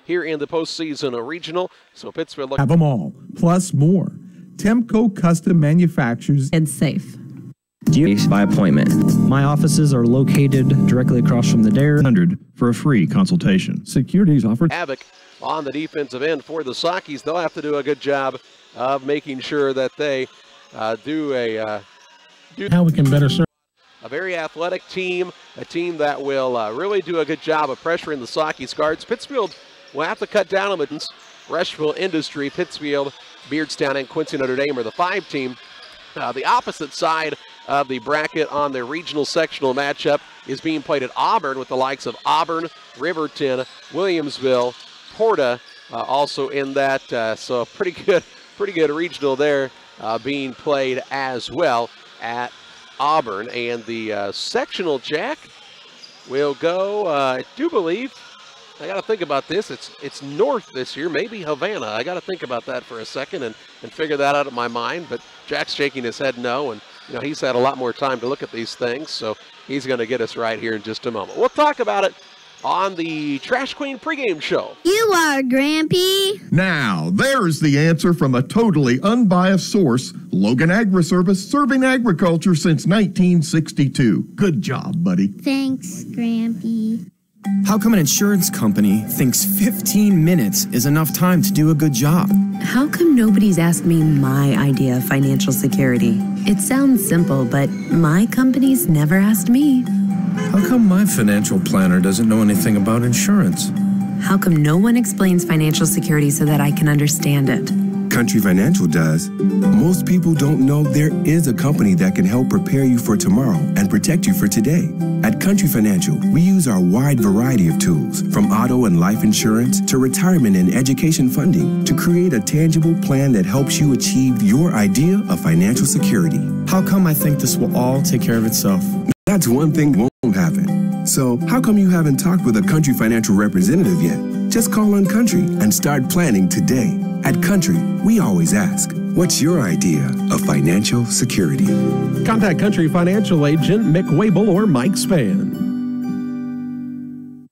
here in the postseason regional. So Pittsfield have them all, plus more. Temco Custom Manufactures and safe. By appointment. My offices are located directly across from the DARE. 100 for a free consultation. Securities offered. Havoc on the defensive end for the Sockies. They'll have to do a good job of making sure that they do how we can better serve. A very athletic team, a team that will really do a good job of pressuring the Sockies guards. Pittsfield will have to cut down on the Rushville Industry, Pittsfield, Beardstown, and Quincy Notre Dame are the 5 team. The opposite side of the bracket on the regional sectional matchup is being played at Auburn with the likes of Auburn, Riverton, Williamsville, Porta also in that. So pretty good regional there being played as well at Auburn. And the sectional, Jack, will go, I do believe, I got to think about this. It's north this year, maybe Havana. I got to think about that for a second and figure that out in my mind. But Jack's shaking his head no, and he's had a lot more time to look at these things, so he's going to get us right here in just a moment. We'll talk about it on the Trash Queen pregame show. You are, Grampy. Now, there's the answer from a totally unbiased source, Logan Agri-Service, serving agriculture since 1962. Good job, buddy. Thanks, Grampy. How come an insurance company thinks 15 minutes is enough time to do a good job? How come nobody's asked me my idea of financial security? It sounds simple, but my company's never asked me. How come my financial planner doesn't know anything about insurance? How come no one explains financial security so that I can understand it? Country Financial does. Most people don't know there is a company that can help prepare you for tomorrow and protect you for today. At Country Financial, we use our wide variety of tools, from auto and life insurance to retirement and education funding, to create a tangible plan that helps you achieve your idea of financial security. How come I think this will all take care of itself? That's one thing won't happen. So how come you haven't talked with a Country Financial representative yet? Just call on Country and start planning today. At Country, we always ask, what's your idea of financial security? Contact Country Financial Agent Mick Wabel or Mike Spann.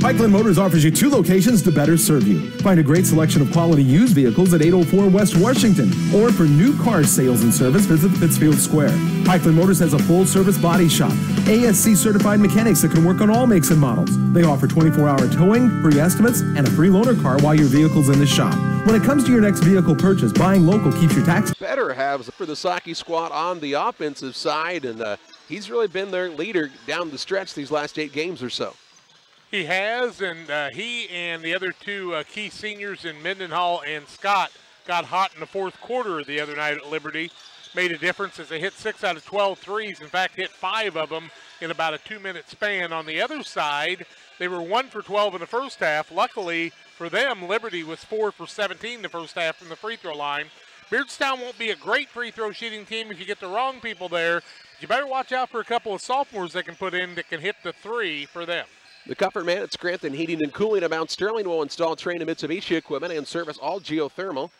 Pikeland Motors offers you 2 locations to better serve you. Find a great selection of quality used vehicles at 804 West Washington. Or for new car sales and service, visit Pittsfield Square. Pikeland Motors has a full-service body shop, ASC certified mechanics that can work on all makes and models. They offer 24-hour towing, free estimates, and a free loaner car while your vehicle's in the shop. When it comes to your next vehicle purchase, buying local keeps your tax. Better halves for the Socky squad on the offensive side, and he's really been their leader down the stretch these last 8 games or so. He has, and he and the other 2 key seniors in Mendenhall and Scott got hot in the 4th quarter the other night at Liberty. Made a difference as they hit 6 out of 12 threes. In fact, hit 5 of them in about a 2-minute span. On the other side, they were 1 for 12 in the first half. Luckily for them, Liberty was 4 for 17 the first half from the free throw line. Beardstown won't be a great free throw shooting team if you get the wrong people there. You better watch out for a couple of sophomores they can put in that can hit the 3 for them. The Comfort Man at Scranton Heating and Cooling of Mount Sterling will install Trane and Mitsubishi equipment and service all geothermal,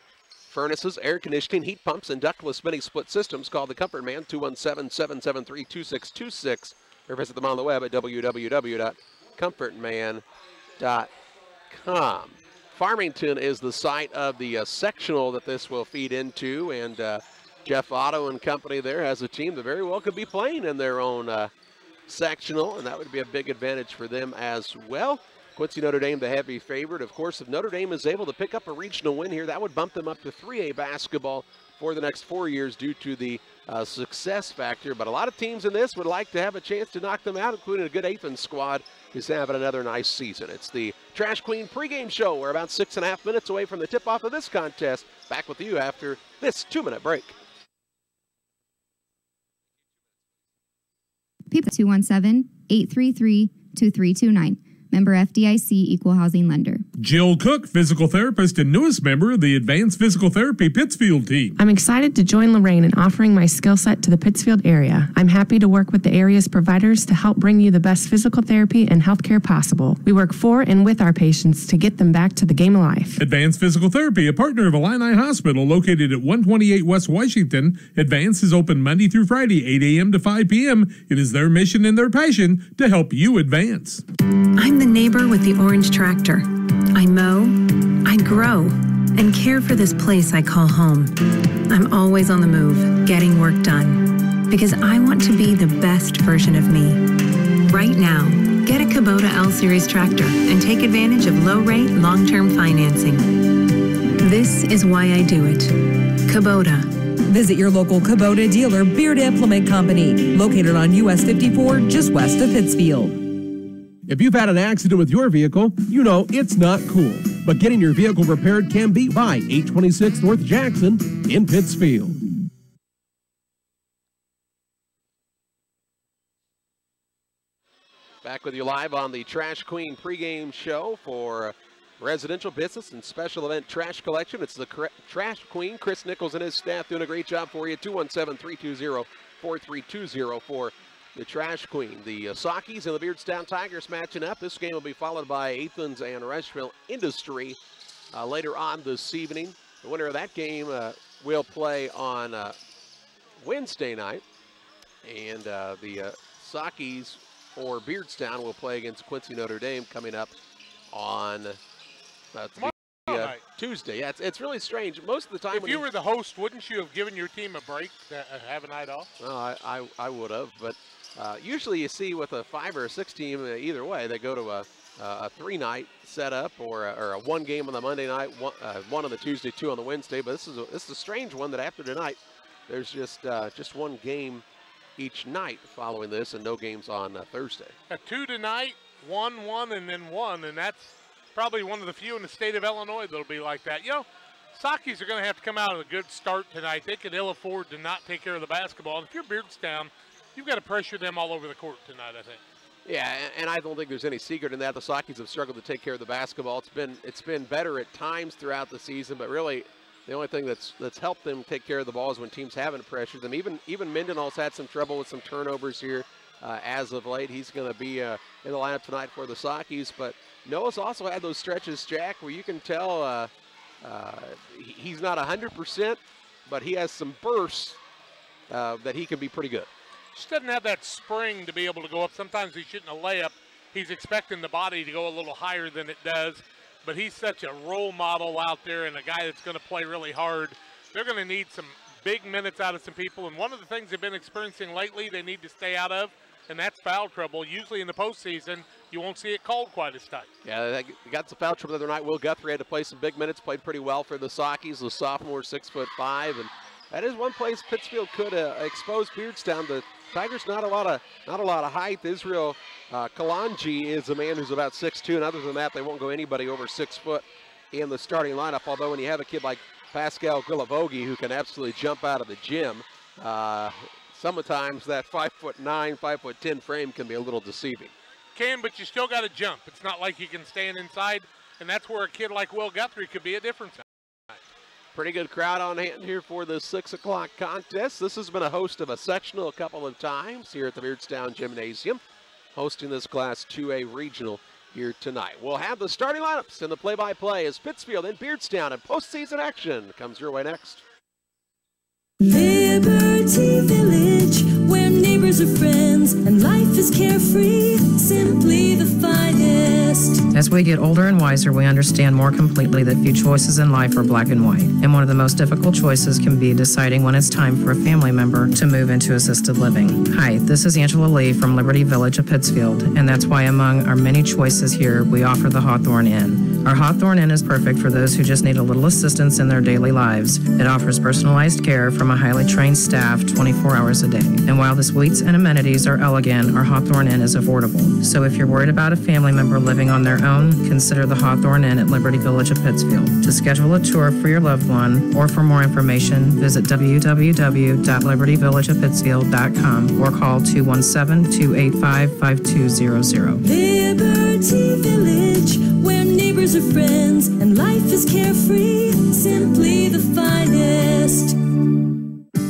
furnaces, air conditioning, heat pumps, and ductless mini-split systems. Call the Comfort Man, 217-773-2626, or visit them on the web at www.comfortman.com. Farmington is the site of the sectional that this will feed into, and Jeff Otto and company there has a team that very well could be playing in their own sectional, and that would be a big advantage for them as well. Quincy Notre Dame, the heavy favorite. Of course, if Notre Dame is able to pick up a regional win here, that would bump them up to 3A basketball for the next 4 years due to the success factor. But a lot of teams in this would like to have a chance to knock them out, including a good Athens squad who's having another nice season. It's the Trash Queen pregame show. We're about 6.5 minutes away from the tip-off of this contest. Back with you after this 2-minute break. PIP 217-833-2329. Member FDIC, Equal Housing Lender. Jill Cook, physical therapist and newest member of the Advanced Physical Therapy Pittsfield team. I'm excited to join Lorraine in offering my skill set to the Pittsfield area. I'm happy to work with the area's providers to help bring you the best physical therapy and healthcare possible. We work for and with our patients to get them back to the game of life. Advanced Physical Therapy, a partner of Illini Hospital located at 128 West Washington. Advance is open Monday through Friday, 8 a.m. to 5 p.m. It is their mission and their passion to help you advance. I'm the neighbor with the orange tractor. I mow, I grow, and care for this place I call home. I'm always on the move, getting work done, because I want to be the best version of me. Right now, get a Kubota L-Series tractor and take advantage of low-rate, long-term financing. This is why I do it. Kubota. Visit your local Kubota dealer, Beard Implement Company, located on US 54, just west of Pittsfield. If you've had an accident with your vehicle, you know it's not cool. But getting your vehicle repaired can be by 826 North Jackson in Pittsfield. Back with you live on the Trash Queen pregame show for residential, business, and special event trash collection. It's the Trash Queen. Chris Nichols and his staff doing a great job for you. 217-320-4320 for the Trash Queen. The Sockies and the Beardstown Tigers matching up. This game will be followed by Athens and Rushville Industry later on this evening. The winner of that game will play on Wednesday night. And the Sockies or Beardstown will play against Quincy Notre Dame coming up on Tuesday. Yeah, it's really strange. Most of the time, if you were the host, wouldn't you have given your team a break to have a night off? Well, I would have, but usually you see with a 5 or a 6 team, either way, they go to a 3-night setup or a 1 game on the Monday night, 1 on the Tuesday, 2 on the Wednesday. But this is a strange one that after tonight, there's just 1 game each night following this, and no games on Thursday. 2 tonight, 1, and then 1, and that's probably one of the few in the state of Illinois that'll be like that. You know, Sockies are going to have to come out with a good start tonight. They can ill afford to not take care of the basketball. And if you're Beardstown, you've got to pressure them all over the court tonight, I think. Yeah, and I don't think there's any secret in that. The Sockies have struggled to take care of the basketball. It's been better at times throughout the season, but really the only thing that's helped them take care of the ball is when teams haven't pressured them. Even Mendenhall's had some trouble with some turnovers here as of late. He's going to be in the lineup tonight for the Sockies, but Noah's also had those stretches, Jack, where you can tell he's not 100%, but he has some bursts that he can be pretty good. Just doesn't have that spring to be able to go up. Sometimes he's shooting a layup. He's expecting the body to go a little higher than it does, but he's such a role model out there and a guy that's going to play really hard. They're going to need some big minutes out of some people, and one of the things they've been experiencing lately they need to stay out of, and that's foul trouble. Usually in the postseason, you won't see it called quite as tight. Yeah, they got some foul trouble the other night. Will Guthrie had to play some big minutes, played pretty well for the Sockies, the sophomore, 6'5", and that is one place Pittsfield could expose Beardstown. The Tigers not a lot of height. Israel Kalanji is a man who's about 6'2", and other than that, they won't go anybody over 6 foot in the starting lineup. Although when you have a kid like Pascal Gulavogi who can absolutely jump out of the gym, sometimes that 5'9", 5'10" frame can be a little deceiving. But you still got to jump. It's not like you can stand inside, and that's where a kid like Will Guthrie could be a difference. Pretty good crowd on hand here for the 6 o'clock contest. This has been a host of a sectional a couple of times here at the Beardstown Gymnasium, hosting this Class 2A regional here tonight. We'll have the starting lineups and the play-by-play as Pittsfield and Beardstown and postseason action comes your way next. Liberty Village, where neighbors are friends and life is carefree, simply the finest. As we get older and wiser, we understand more completely that few choices in life are black and white. And one of the most difficult choices can be deciding when it's time for a family member to move into assisted living. Hi, this is Angela Lee from Liberty Village of Pittsfield, and that's why among our many choices here, we offer the Hawthorne Inn. Our Hawthorne Inn is perfect for those who just need a little assistance in their daily lives. It offers personalized care from a highly trained staff 24 hours a day. And while the suites and amenities are elegant, our Hawthorne Inn is affordable. So if you're worried about a family member living on their own, consider the Hawthorne Inn at Liberty Village of Pittsfield. To schedule a tour for your loved one or for more information, visit www.libertyvillageofpittsfield.com or call 217-285-5200. Liberty Village, where neighbors are friends and life is carefree, simply the finest.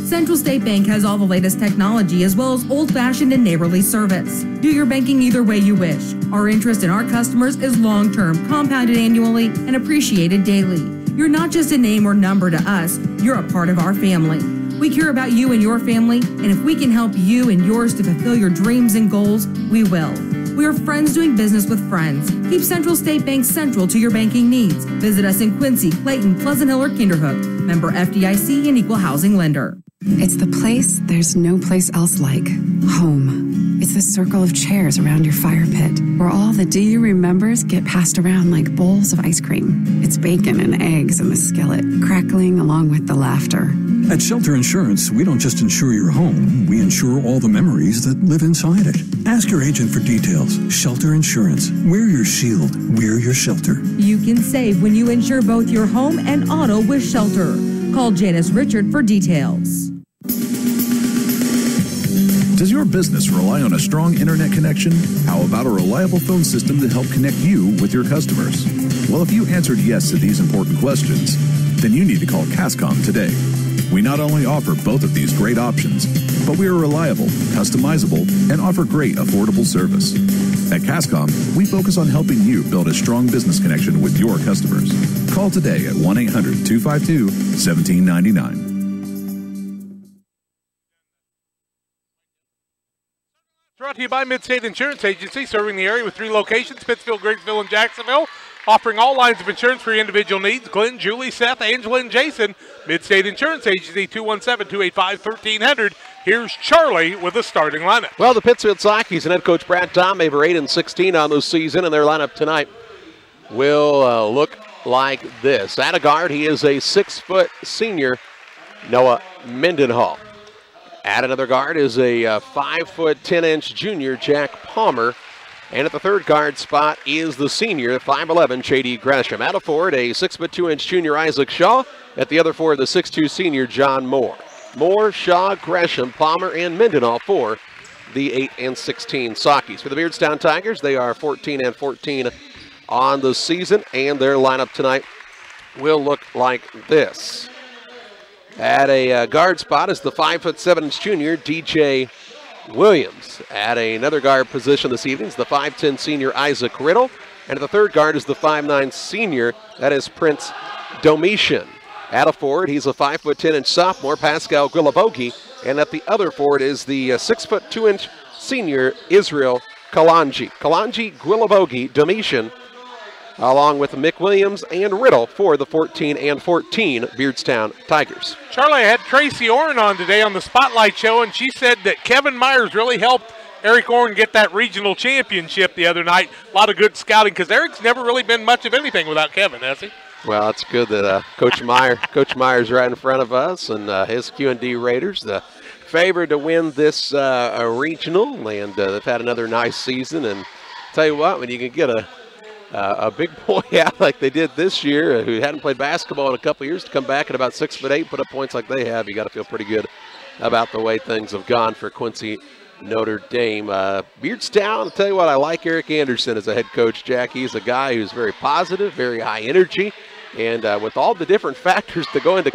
Central State Bank has all the latest technology as well as old-fashioned and neighborly service. Do your banking either way you wish. Our interest in our customers is long-term, compounded annually, and appreciated daily. You're not just a name or number to us, you're a part of our family. We care about you and your family, and if we can help you and yours to fulfill your dreams and goals, we will. We are friends doing business with friends. Keep Central State Bank central to your banking needs. Visit us in Quincy, Clayton, Pleasant Hill, or Kinderhook. Member FDIC and Equal Housing Lender. It's the place there's no place else like. Home. It's the circle of chairs around your fire pit, where all the do you remembers get passed around like bowls of ice cream. It's bacon and eggs in the skillet, crackling along with the laughter. At Shelter Insurance, we don't just insure your home, we insure all the memories that live inside it. Ask your agent for details. Shelter Insurance. We're your shield. We're your shelter. You can save when you insure both your home and auto with Shelter. Call Janice Richard for details. Does your business rely on a strong internet connection? How about a reliable phone system to help connect you with your customers? Well, if you answered yes to these important questions, then you need to call Cascom today. We not only offer both of these great options, but we are reliable, customizable, and offer great affordable service. At Cascom, we focus on helping you build a strong business connection with your customers. Call today at 1-800-252-1799. Brought to you by Midstate Insurance Agency, serving the area with 3 locations, Pittsfield, Griggsville, and Jacksonville, offering all lines of insurance for your individual needs. Glenn, Julie, Seth, Angela, and Jason. Midstate Insurance Agency, 217-285-1300. Here's Charlie with the starting lineup. Well, the Pittsfield Sockies and head coach Brad Tom-Haver 8-16 on the season, and their lineup tonight will look like this. At a guard, he is a 6-foot senior, Noah Mendenhall. At another guard is a 5-foot 10-inch junior, Jack Palmer. And at the third guard spot is the senior, 5'11", J.D. Gresham. At a forward, a 6'2" junior, Isaac Shaw. At the other forward, the 6'2" senior, John Moore. Moore, Shaw, Gresham, Palmer, and Mendenhall for the 8-16 Sockies. For the Beardstown Tigers, they are 14-14 on the season, and their lineup tonight will look like this. At a guard spot is the 5'7" junior, DJ Williams. At another guard position this evening is the 5'10" senior, Isaac Riddle. And at the third guard is the 5'9" senior, that is Prince Domitian. At a forward, he's a 5'10" 10-inch sophomore, Pascal Guilabogi. And at the other forward is the 6'2" 2-inch senior, Israel Kalanji. Kalanji, Guilabogi, Domitian, along with Mick Williams and Riddle for the 14-14 Beardstown Tigers. Charlie, I had Tracy Orrin on today on the Spotlight Show, and she said that Kevin Myers really helped Eric Orrin get that regional championship the other night. A lot of good scouting, because Eric's never really been much of anything without Kevin, has he? Well, it's good that Coach Myers right in front of us, and his Q&D Raiders, the favored to win this regional, and they've had another nice season. And tell you what, when you can get a big boy out like they did this year, who hadn't played basketball in a couple of years, to come back at about 6'8", put up points like they have, you got to feel pretty good about the way things have gone for Quincy Notre Dame. Beardstown, I'll tell you what, I like Eric Anderson as a head coach, Jack. He's a guy who's very positive, very high energy, and with all the different factors that go into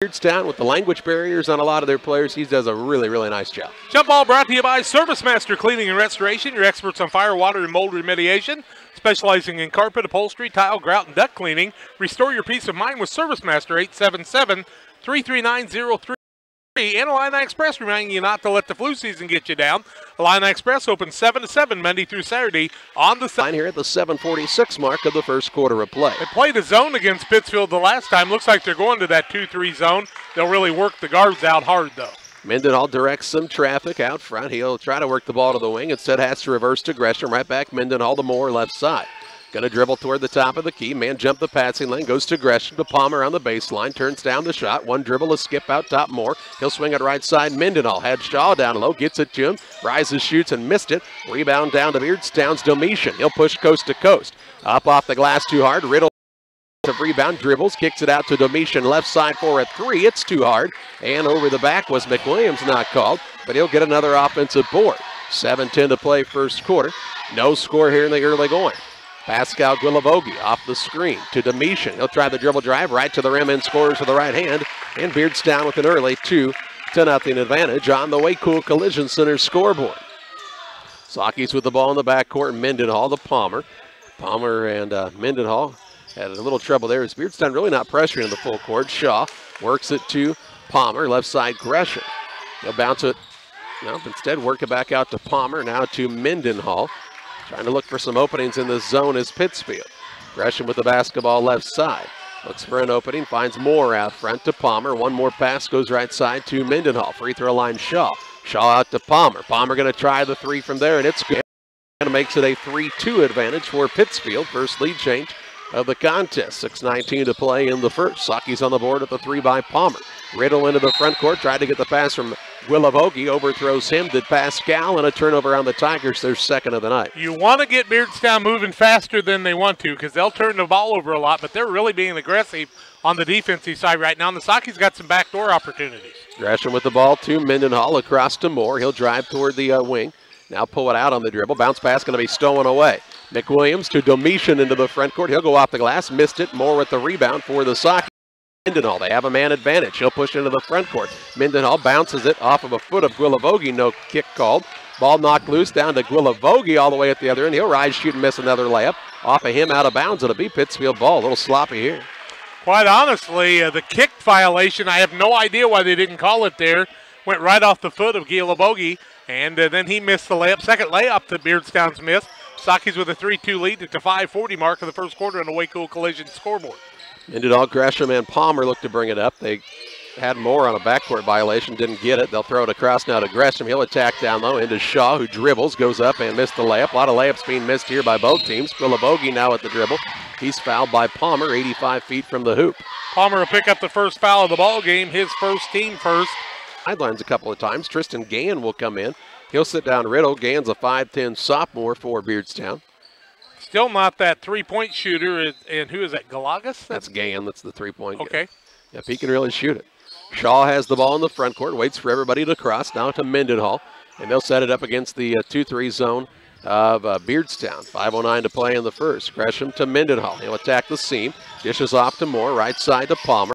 Beardstown, with the language barriers on a lot of their players, he does a really, really nice job. Jump ball brought to you by Service Master Cleaning and Restoration, your experts on fire, water, and mold remediation, specializing in carpet, upholstery, tile, grout, and duct cleaning. Restore your peace of mind with Service Master, 877-339-03. And Illini Express reminding you not to let the flu season get you down. Illini Express open 7 to 7 Monday through Saturday on the line here at the 7:46 mark of the first quarter of play. They played a zone against Pittsfield the last time. Looks like they're going to that 2-3 zone. They'll really work the guards out hard, though. Mendenhall directs some traffic out front. He'll try to work the ball to the wing. Instead has to reverse to Gresham. Right back Mendenhall to Moore, left side. Going to dribble toward the top of the key. Man jump the passing lane. Goes to Gresham to Palmer on the baseline. Turns down the shot. One dribble, a skip out top Moore. He'll swing it right side. Mendenhall had Shaw down low. Gets it to him. Rises, shoots, and missed it. Rebound down to Beardstown's Domitian. He'll push coast to coast. Up off the glass too hard. Riddle of rebound, dribbles, kicks it out to Domitian. Left side for a 3. It's too hard. And over the back was McWilliams, not called. But he'll get another offensive board. 7:10 to play first quarter. No score here in the early going. Pascal Guilabogi off the screen to Domitian. He'll try the dribble drive right to the rim and scores with the right hand. And Beardstown with an early 2-0 advantage on the Waycool Collision Center scoreboard. Sockies with the ball in the backcourt. Mendenhall to Palmer. Palmer and Mendenhall had a little trouble there. As Beardstown really not pressuring in the full court. Shaw works it to Palmer. Left side Gresham. He'll bounce it. No, instead work it back out to Palmer. Now to Mendenhall. Trying to look for some openings in the zone is Pittsfield. Gresham with the basketball left side. Looks for an opening, finds Moore out front to Palmer. One more pass goes right side to Mendenhall. Free throw line Shaw. Shaw out to Palmer. Palmer going to try the three from there, and it's good. And makes it a 3-2 advantage for Pittsfield. First lead change of the contest. 6:19 to play in the first. Saki's on the board at the three by Palmer. Riddle into the front court, tried to get the pass from Willavogie, overthrows him to Pascal, and a turnover on the Tigers, their second of the night. You want to get Beardstown moving faster than they want to because they'll turn the ball over a lot, but they're really being aggressive on the defensive side right now, and the Saki's got some backdoor opportunities. Gresham with the ball to Mendenhall, across to Moore. He'll drive toward the wing. Now pull it out on the dribble. Bounce pass going to be stolen away. McWilliams to Domitian into the front court. He'll go off the glass, missed it. Moore with the rebound for the Saki. Mendenhall, they have a man advantage. He'll push into the front court. Mendenhall bounces it off of a foot of Guillavogie. No kick called. Ball knocked loose down to Guillavogie all the way at the other end. He'll rise, shoot, and miss another layup. Off of him, out of bounds. It'll be Pittsfield ball. A little sloppy here. Quite honestly, the kick violation, I have no idea why they didn't call it there. Went right off the foot of Guillavogie, and then he missed the layup. Second layup that Beardstown's missed. Saki's with a 3-2 lead at the 5:40 mark of the first quarter on the Waco Collision scoreboard. Mendenhall, Gresham, and Palmer look to bring it up. They had Moore on a backcourt violation, didn't get it. They'll throw it across now to Gresham. He'll attack down low into Shaw, who dribbles, goes up and missed the layup. A lot of layups being missed here by both teams. Guillavogie now at the dribble. He's fouled by Palmer, 85 feet from the hoop. Palmer will pick up the first foul of the ball game, his first, team first. Sidelines a couple of times. Tristan Gann will come in. He'll sit down Riddle. Gann's a 5'10 sophomore for Beardstown. Still not that three-point shooter, and who is that, Galagas? That's Gann, that's the three-point guy. Okay. Yep, he can really shoot it. Shaw has the ball in the front court, waits for everybody to cross, now to Mendenhall, and they'll set it up against the 2-3 zone of Beardstown. 5:09 to play in the first. Gresham to Mendenhall. He'll attack the seam, dishes off to Moore, right side to Palmer.